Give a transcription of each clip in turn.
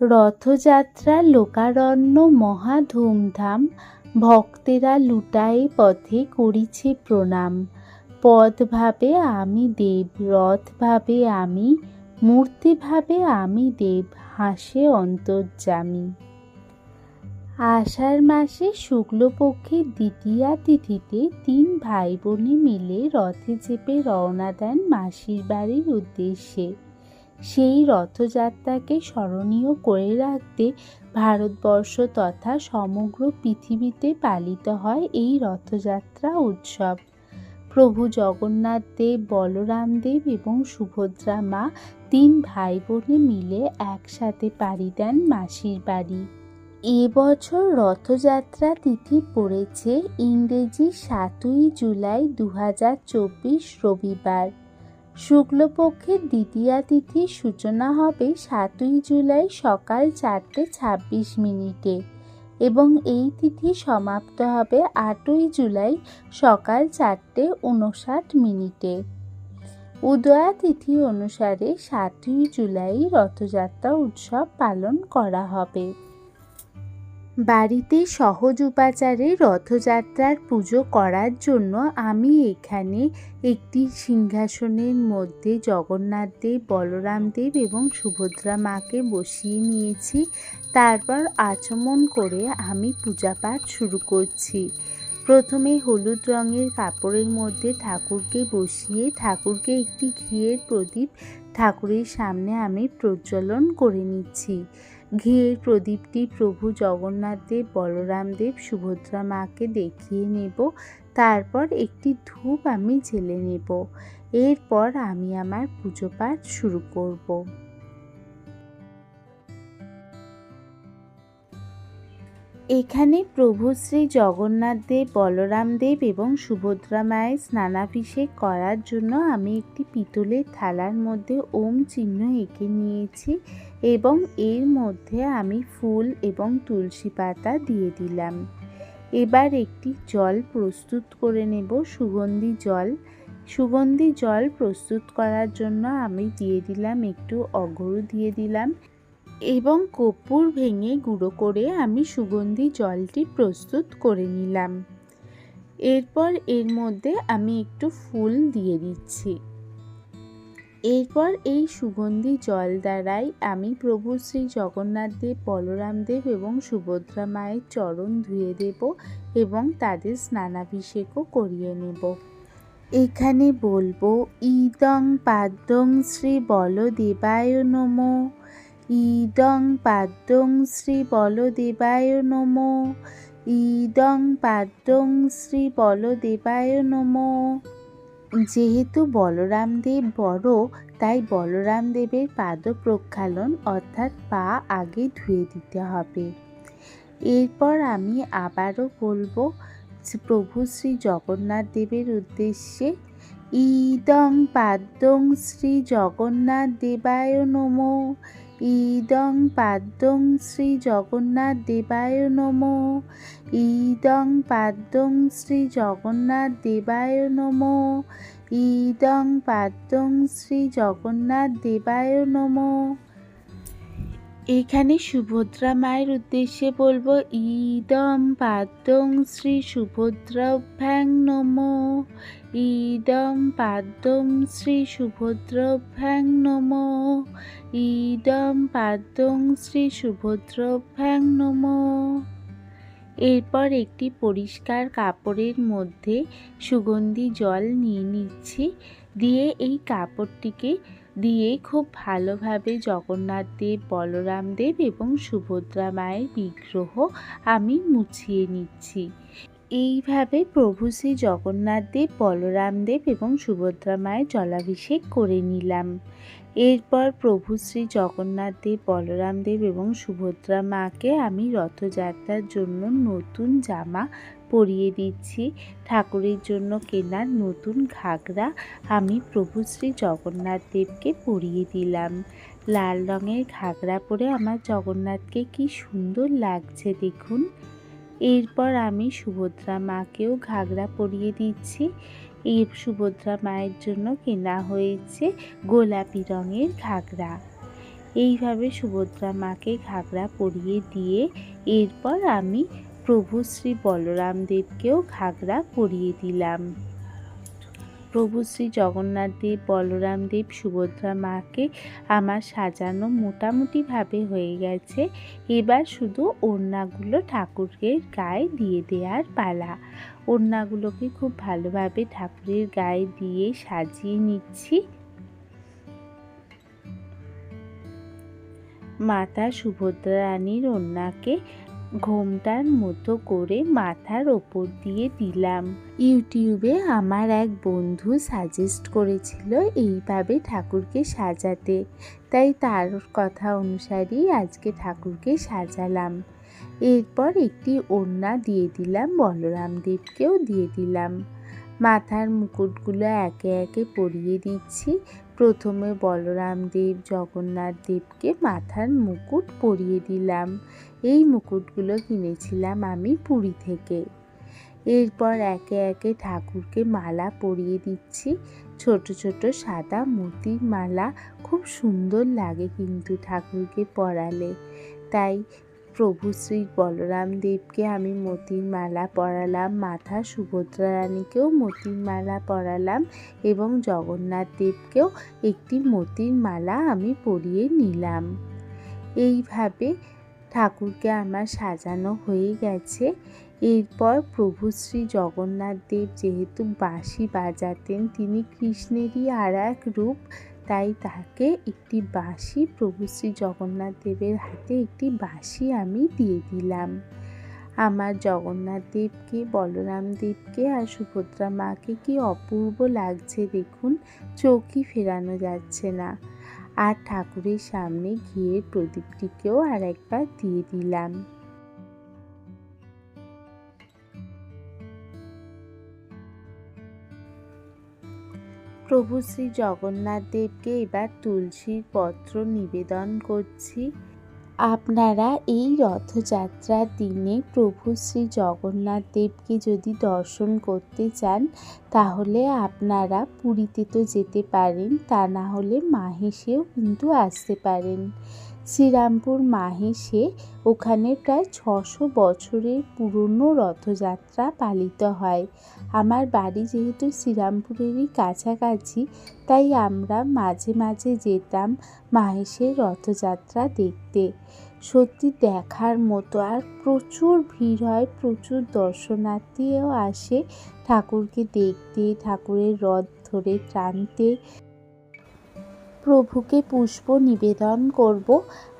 রথযাত্রা লোকারণ্য মহা ধুমধাম, ভক্তেরা লুটায়ে পথে করিছে প্রণাম। পদ ভাবে আমি দেব, রথ ভাবে আমি, মূর্তি ভাবে আমি দেব, হাসে অন্তর্যামী। আষাঢ় মাসে শুক্লপক্ষের দ্বিতীয়া তিথিতে ৩ ভাই বোনে মিলে রথে চেপে রওনা দেন মাসির বাড়ির উদ্দেশ্যে। সেই রথযাত্রাকে স্মরণীয় করে রাখতে ভারতবর্ষ তথা সমগ্র পৃথিবীতে পালিত হয় এই রথযাত্রা উৎসব। প্রভু জগন্নাথ দেব, বলরাম দেব এবং সুভদ্রা মা ৩ ভাই বোনে মিলে একসাথে পাড়ি দেন মাসির বাড়ি। এবছর রথযাত্রা তিথি পড়েছে ইংরেজি ৭ই জুলাই ২০২৪ রবিবার। শুক্লপক্ষের দ্বিতীয়া তিথির সূচনা হবে ৭ই জুলাই সকাল ৪:২৬ এবং এই তিথি সমাপ্ত হবে ৮ই জুলাই সকাল ৪:৫৯। উদয়া তিথি অনুসারে ৭ই জুলাই রথযাত্রা উৎসব পালন করা হবে। বাড়িতে সহজ উপাচারে রথযাত্রার পুজো করার জন্য আমি এখানে একটি সিংহাসনের মধ্যে জগন্নাথ দেব, বলরাম দেব এবং সুভদ্রা মাকে বসিয়ে নিয়েছি। তারপর আচমন করে আমি পূজাপাঠ শুরু করছি। প্রথমে হলুদ রঙের কাপড়ের মধ্যে ঠাকুরকে বসিয়ে ঠাকুরকে একটি ঘিয়ের প্রদীপ ঠাকুরের সামনে আমি প্রজ্বলন করে নিচ্ছি। ঘিয়ের প্রদীপটি প্রভু জগন্নাথ দেব, বলরাম দেব, সুভদ্রা মাকে দেখিয়ে নেব। তারপর একটি ধূপ আমি জ্বেলে নেব। এরপর আমি আমার পুজো পাঠ শুরু করব। এখানে প্রভু শ্রী জগন্নাথ দেব, বলরাম দেব এবং সুভদ্রা মায়ের স্নানাভিষেক করার জন্য আমি একটি পিতলের থালার মধ্যে ওম চিহ্ন এঁকে নিয়েছি এবং এর মধ্যে আমি ফুল এবং তুলসী পাতা দিয়ে দিলাম। এবার একটি জল প্রস্তুত করে নেব, সুগন্ধি জল। সুগন্ধি জল প্রস্তুত করার জন্য আমি দিয়ে দিলাম একটু অগরু দিয়ে দিলাম এবং কর্পূর ভেঙে গুঁড়ো করে আমি সুগন্ধি জলটি প্রস্তুত করে নিলাম। এরপর এর মধ্যে আমি একটু ফুল দিয়ে দিচ্ছি। এরপর এই সুগন্ধি জল দ্বারাই আমি প্রভু শ্রী জগন্নাথ দেব, বলরাম দেব এবং সুভদ্রা মায়ের চরণ ধুয়ে দেব এবং তাদের স্নানাভিষেকও করিয়ে নেব। এখানে বলবো ইদং পাদ্যং শ্রী বলদেবায় নমঃ, ইদং পাদ্যং শ্রী বলদেবায় নমঃ, ইদং পাদ্যং শ্রী বলদেবায় নমঃ। যেহেতু বলরাম দেব বড়, তাই বলরাম দেবের পাদ প্রক্ষালন অর্থাৎ পা আগে ধুয়ে দিতে হবে। এরপর আমি আবারও বলবো প্রভু শ্রী জগন্নাথ দেবের উদ্দেশ্যে ইদং পাদ্যং শ্রী জগন্নাথ দেবায় নমঃ, ইদং পাদ্যং শ্রী জগন্নাথ দেবায় নমঃ, ইদং পাদ্যং শ্রী জগন্নাথ দেবায় নমঃ, ইদং পাদ্যং শ্রী জগন্নাথ দেবায় নমঃ। এখানে সুভদ্রা মায়ের উদ্দেশ্যে বলবো ইদং পাদ্যং শ্রী সুভদ্রাভ্যাং নমঃ, ইদং পাদ্যং শ্রী সুভদ্রাভ্যাং নমঃ, ইদং পাদ্যং শ্রী সুভদ্রাভ্যাং নমঃ। এরপর একটি পরিষ্কার কাপড়ের মধ্যে সুগন্ধি জল নিয়ে নিচ্ছি, দিয়ে এই কাপড়টিকে দিয়ে খুব ভালোভাবে জগন্নাথ দেব, বলরাম দেব এবং সুভদ্রা মায়ের বিগ্রহ আমি মুছিয়ে নিচ্ছি। এইভাবে প্রভু শ্রী জগন্নাথ দেব, বলরাম দেব এবং সুভদ্রা মায়ের জলাভিষেক করে নিলাম। এরপর প্রভু শ্রী জগন্নাথ দেব, বলরাম দেব এবং সুভদ্রা মাকে আমি রথযাত্রার জন্য নতুন জামা পরিয়ে দিচ্ছি। ঠাকুরের জন্য কেনার নতুন ঘাগরা আমি প্রভু শ্রী জগন্নাথ দেবকে পরিয়ে দিলাম। লাল রঙের ঘাগরা পরে আমার জগন্নাথকে কি সুন্দর লাগছে দেখুন। এরপর আমি সুভদ্রা মাকেও ঘাগরা পরিয়ে দিচ্ছি। এই সুভদ্রা মায়ের জন্য কেনা হয়েছে গোলাপি রঙের ঘাগরা। এইভাবে সুভদ্রা মাকে ঘাগরা পরিয়ে দিয়ে এরপর আমি প্রভু শ্রী বলরাম দেবকেও ঘাগরা পরিয়ে দিলাম। প্রভু শ্রী জগন্নাথ দেব, বলরাম দেব, সুভদ্রা মাকে আমার সাজানো মোটামুটিভাবে হয়ে গেছে। এবার শুধু ওড়নাগুলো ঠাকুরের গায়ে দিয়ে দেওয়ার পালা। ওড়নাগুলোকে খুব ভালোভাবে ঠাকুরের গায়ে দিয়ে সাজিয়ে নিচ্ছি। মাতা সুভদ্রা রানীর ওড়নাকে ঘোমটার মতো করে মাথার ওপর দিয়ে দিলাম। ইউটিউবে আমার এক বন্ধু সাজেস্ট করেছিল এইভাবে ঠাকুরকে সাজাতে, তাই তার কথা অনুসারেই আজকে ঠাকুরকে সাজালাম। এরপর একটি ওড়না দিয়ে দিলাম, বলরাম দেবকেও দিয়ে দিলাম। মাথার মুকুটগুলো একে একে পরিয়ে দিচ্ছি। প্রথমে বলরাম দেব, জগন্নাথ দেবকে মাথার মুকুট পরিয়ে দিলাম। এই মুকুটগুলো কিনেছিলাম আমি পুরী থেকে। এরপর একে একে ঠাকুরকে মালা পরিয়ে দিচ্ছি। ছোট ছোট সাদা মোতির মালা, খুব সুন্দর লাগে কিন্তু ঠাকুরকে পরালে। তাই প্রভু শ্রী বলরাম দেবকে আমি মোতির মালা পরালাম, মাতা সুভদ্রা রানীকেও মোতির মালা পরালাম এবং জগন্নাথ দেবকেও একটি মোতির মালা আমি পরিয়ে নিলাম। এইভাবে ঠাকুরকে আমার সাজানো হয়ে গেছে। এরপর প্রভু শ্রী জগন্নাথ দেব যেহেতু বাঁশি বাজাতেন, তিনি কৃষ্ণেরই আর এক রূপ, তাই তাকে একটি বাঁশি, প্রভু শ্রী জগন্নাথ দেবের হাতে একটি বাঁশি আমি দিয়ে দিলাম। আমার জগন্নাথ দেবকে, বলরাম দেবকে আর সুভদ্রা মাকে কি অপূর্ব লাগছে দেখুন, চোখই ফেরানো যাচ্ছে না। আর ঠাকুরের সামনে ঘিয়ের প্রদীপটিকেও আর একবার দিয়ে দিলাম। প্রভু শ্রী জগন্নাথ দেবকে এবার তুলসীর পত্র নিবেদন করছি। আপনারা এই রথযাত্রার দিনে প্রভু শ্রী জগন্নাথ দেবকে যদি দর্শন করতে চান, তাহলে আপনারা পুরীতে তো যেতে পারেন, তা না হলে মাহেশেও কিন্তু আসতে পারেন। শ্রীরামপুর মাহেশে ওখানে প্রায় 600 বছরের পুরনো রথযাত্রা পালিত হয়। আমার বাড়ি যেহেতু শ্রীরামপুরেরই কাছাকাছি, তাই আমরা মাঝে মাঝে যেতাম মাহেশের রথযাত্রা দেখতে। সত্যি দেখার মতো, আর প্রচুর ভিড় হয়, প্রচুর দর্শনার্থীও আসে ঠাকুরকে দেখতে, ঠাকুরের রথ ধরে টানতে। প্রভুকে পুষ্প নিবেদন করব,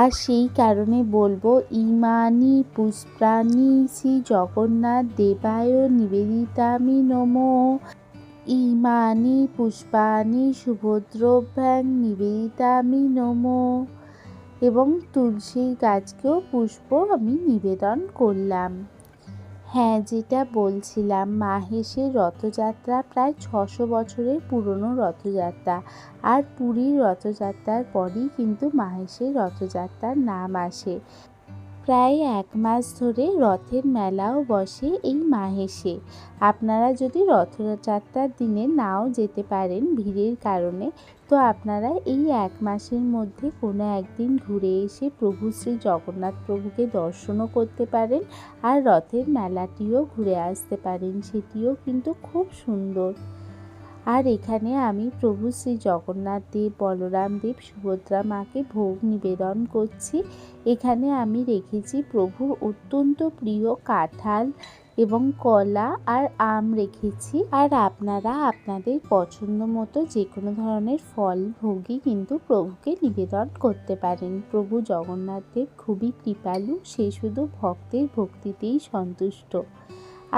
আর সেই কারণে বলবো ইমানি পুষ্পানি শ্রী জগন্নাথ দেবায় নিবেদিতামি নমো, ইমানি পুষ্পানি সুভদ্রভ্যাং নিবেদিতামি নমো। এবং তুলসী গাছকেও পুষ্প আমি নিবেদন করলাম। হ্যাঁ, যেটা বলছিলাম, মাহেশের রথযাত্রা প্রায় 600 বছরের পুরনো রথযাত্রা, আর পুরীর রথযাত্রার পরই কিন্তু মাহেশের রথযাত্রার নাম আসে। প্রায় 1 মাস ধরে রথের মেলাও বসে এই মাহেশে। আপনারা যদি রথযাত্রার দিনে নাও যেতে পারেন ভিড়ের কারণে, তো আপনারা এই 1 মাসের মধ্যে কোনো একদিন ঘুরে এসে প্রভু শ্রী জগন্নাথ প্রভুকে দর্শনও করতে পারেন, আর রথের মেলাটিও ঘুরে আসতে পারেন, সেটিও কিন্তু খুব সুন্দর। আর এখানে আমি প্রভু শ্রী জগন্নাথ দেব, বলরাম দেব, সুভদ্রা মাকে ভোগ নিবেদন করছি। এখানে আমি রেখেছি প্রভুর অত্যন্ত প্রিয় কাঁঠাল এবং কলা আর আম রেখেছি। আর আপনারা আপনাদের পছন্দ মতো যে কোনো ধরনের ফল ভোগই কিন্তু প্রভুকে নিবেদন করতে পারেন। প্রভু জগন্নাথ দেব খুবই কৃপালু, সে শুধু ভক্তের ভক্তিতেই সন্তুষ্ট।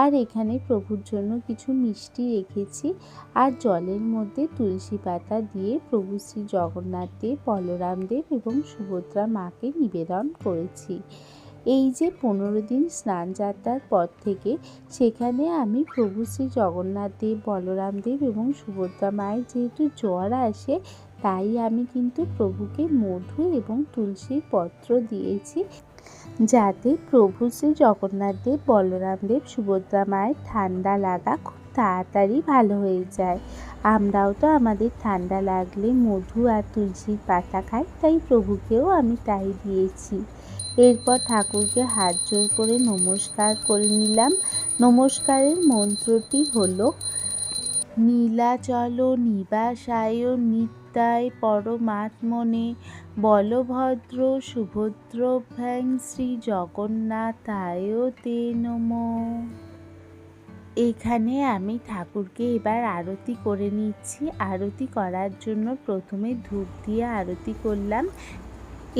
আর এখানে প্রভুর জন্য কিছু মিষ্টি রেখেছি, আর জলের মধ্যে তুলসী পাতা দিয়ে প্রভু শ্রী জগন্নাথ দেব, বলরাম দেব এবং সুভদ্রা মাকে নিবেদন করেছি। এই যে 15 দিন স্নান যাত্রার পর থেকে, সেখানে আমি প্রভু শ্রী জগন্নাথ দেব, বলরাম দেব এবং সুভদ্রা মায়ের যেহেতু জ্বর আসে, তাই আমি কিন্তু প্রভুকে মধু এবং তুলসীর পত্র দিয়েছি, যাতে প্রভু শ্রী জগন্নাথ দেব, বলরাম দেব, সুভদ্রা মায়ের ঠান্ডা লাগা খুব তাড়াতাড়ি ভালো হয়ে যায়। আমরাও তো আমাদের ঠান্ডা লাগলে মধু আর তুলসীর পাতা খাই, তাই প্রভুকেও আমি তাই দিয়েছি। এরপর ঠাকুরকে হাত জোড় করে নমস্কার করে নিলাম। নমস্কারের মন্ত্রটি হলো নীলাচল নিবাসায় নিত্যায় পরমাত্মনে বলভদ্র সুভদ্রভ্যাং শ্রী জগন্নাথায় তে নমঃ। এখানে আমি ঠাকুরকে এবার আরতি করে নিচ্ছি। আরতি করার জন্য প্রথমে ধূপ দিয়ে আরতি করলাম।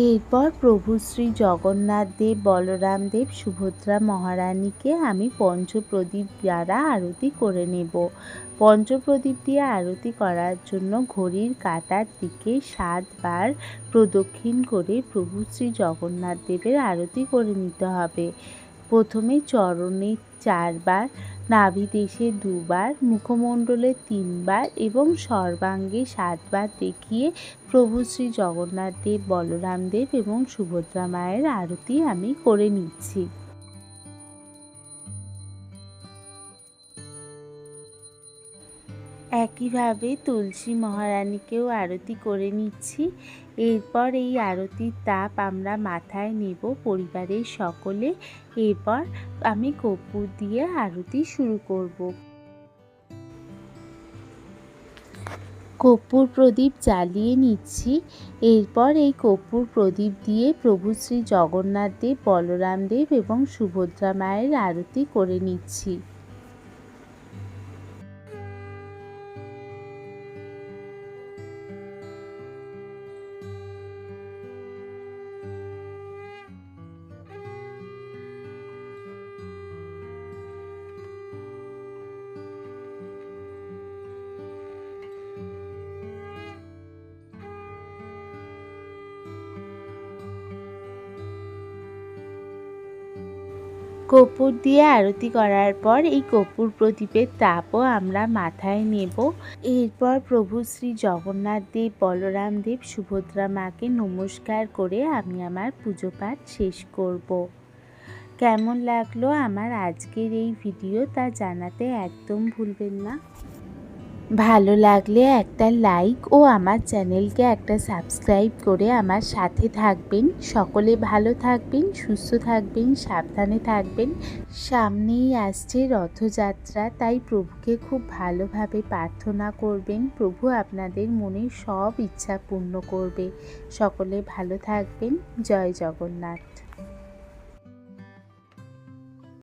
এরপর প্রভু শ্রী জগন্নাথ দেব, বলরাম দেব, সুভদ্রা মহারানীকে আমি পঞ্চপ্রদীপ দ্বারা আরতি করে নেব। পঞ্চপ্রদীপ দিয়ে আরতি করার জন্য ঘড়ির কাঁটার দিকে 7 বার প্রদক্ষিণ করে প্রভু শ্রী জগন্নাথ দেবের আরতি করে নিতে হবে। প্রথমে চরণে 4 বার, নাভিদেশে 2 বার, মুখমণ্ডলে 3 বার এবং সর্বাঙ্গে 7 বার দেখিয়ে প্রভু শ্রী জগন্নাথ দেব, বলরাম দেব এবং সুভদ্রা মায়ের আরতি আমি করে নিচ্ছি। একইভাবে তুলসী মহারানীকেও আরতি করে নিচ্ছি। এরপর এই আরতির তাপ আমরা মাথায় নেব পরিবারের সকলে। এরপর আমি কর্পূর দিয়ে আরতি শুরু করব। কর্পূর প্রদীপ জ্বালিয়ে নিচ্ছি। এরপর এই কর্পূর প্রদীপ দিয়ে প্রভু শ্রী জগন্নাথ দেব, বলরাম দেব এবং সুভদ্রা মায়ের আরতি করে নিচ্ছি। কর্পূর দিয়ে আরতি করার পর এই কর্পূর প্রদীপের তাপও আমরা মাথায় নেব। এরপর প্রভু শ্রী জগন্নাথ দেব, বলরাম দেব, সুভদ্রা মাকে নমস্কার করে আমি আমার পুজো পাঠ শেষ করব। কেমন লাগলো আমার আজকের এই ভিডিও তা জানাতে একদম ভুলবেন না। ভালো লাগলে একটা লাইক ও আমার চ্যানেলকে একটা সাবস্ক্রাইব করে আমার সাথে থাকবেন। সকলে ভালো থাকবেন, সুস্থ থাকবেন, সাবধানে থাকবেন। সামনেই আসছে রথযাত্রা, তাই প্রভুকে খুব ভালোভাবে প্রার্থনা করবেন। প্রভু আপনাদের মনের সব ইচ্ছা পূর্ণ করবে। সকলে ভালো থাকবেন। জয় জগন্নাথ।